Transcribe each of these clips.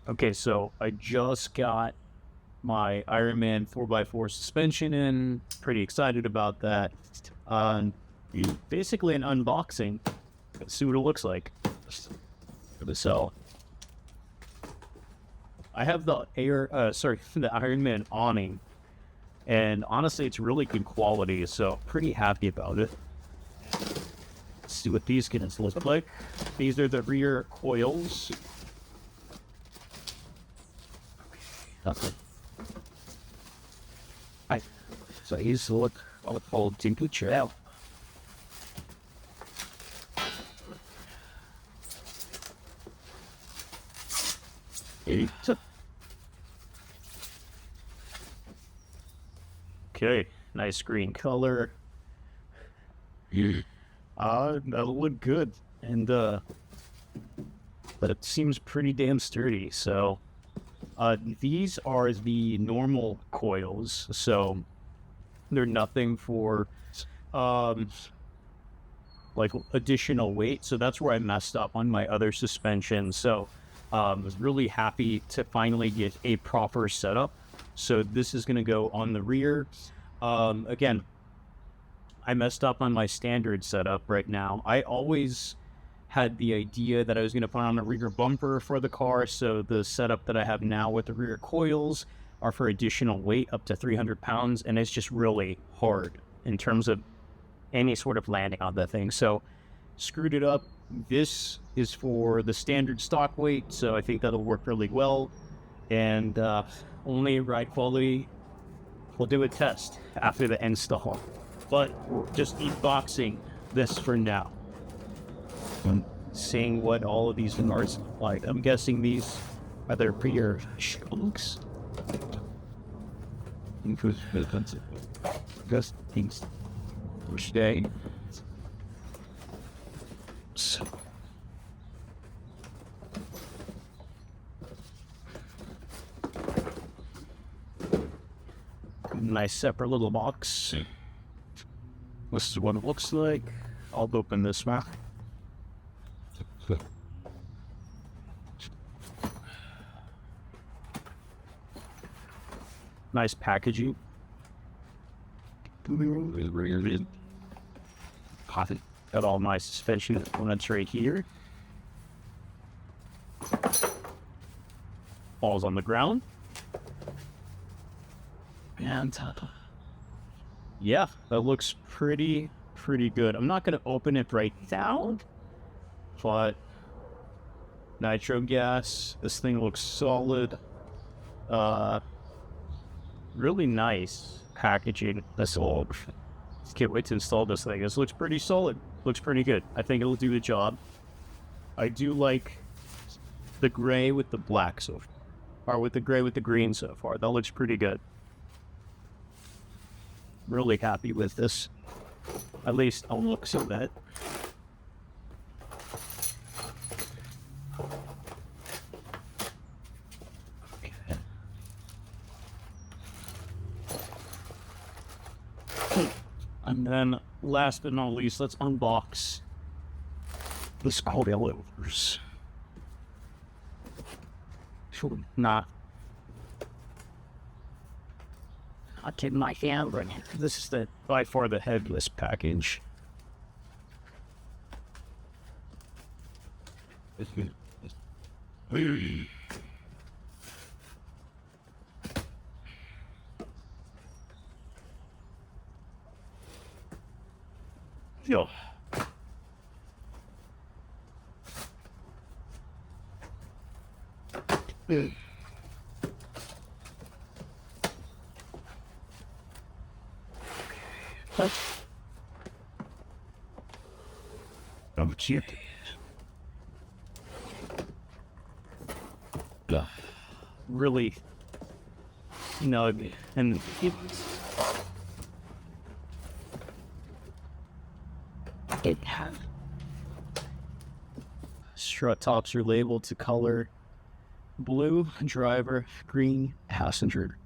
Okay, so I just got my Ironman 4x4 suspension in. Pretty excited about that. Basically an unboxing. Let's see what it looks like. So I have the the Ironman awning, and honestly, it's really good quality. So pretty happy about it. Let's see what these guys look like. These are the rear coils. So here's what I'll hold temperature out. Okay, nice green color. That'll look good, and but it seems pretty damn sturdy. So these are the normal coils, so they're nothing for like additional weight. So that's where I messed up on my other suspension. So I was really happy to finally get a proper setup. So this is going to go on the rear. Again, I messed up on my standard setup right now. I always had the idea that I was going to put on a rear bumper for the car. So the setup that I have now with the rear coils are for additional weight up to 300 pounds. And it's just really hard in terms of any sort of landing on that thing. So screwed it up. This is for the standard stock weight. So I think that'll work really well. And only ride quality, we'll do a test after the install. But just unboxing this for now. Seeing what all of these cars look like. I'm guessing these are their rear shocks. Just things. Today. So. Nice separate little box. This is what it looks like. I'll open this one. Nice packaging. Got all my suspension components right here. Falls on the ground. And yeah, that looks pretty good. I'm not going to open it right now, but Nitro Gas, this thing looks solid. Really nice packaging. That's all. Can't wait to install this thing. This looks pretty solid. Looks pretty good. I think it'll do the job. I do like the gray with the black so far, or with the gray with the green so far. That looks pretty good. Really happy with this. At least I'll look so that. And then, last but not least, let's unbox the coilovers. Not in my hand right now. This is by far the heaviest package. Yo. Really, and strut tops are labeled to color blue driver, green passenger.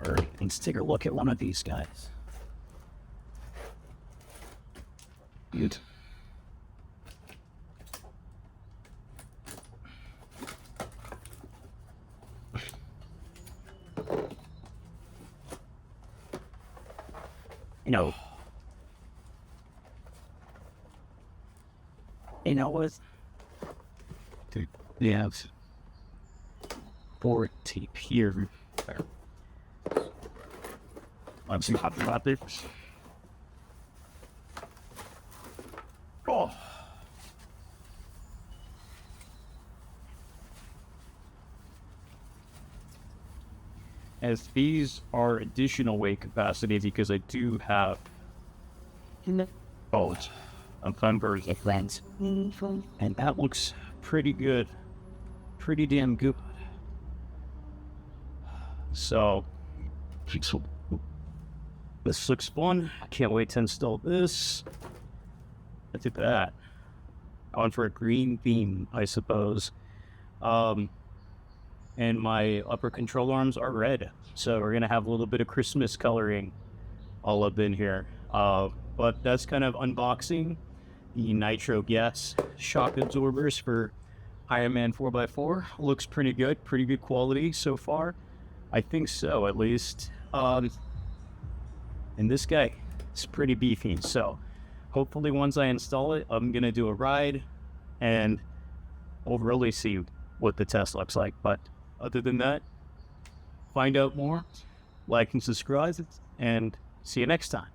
All right, Let's take a look at one of these guys. Good. You know what? Dude, they have board tape here. I'm some hot about this. Oh. As these are additional weight capacity because I do have a Thunberg lens, and that looks pretty good, pretty damn good. So this looks fun. I can't wait to install this. Look at that. On for a green theme, I suppose. And my upper control arms are red, so we're gonna have a little bit of Christmas coloring all up in here. But that's kind of unboxing the Nitro Gas shock absorbers for Ironman 4x4. Looks pretty good quality so far. I think so, at least. And this guy is pretty beefy, so hopefully once I install it, I'm gonna do a ride and we'll really see what the test looks like. But other than that, find out more, like and subscribe, and see you next time.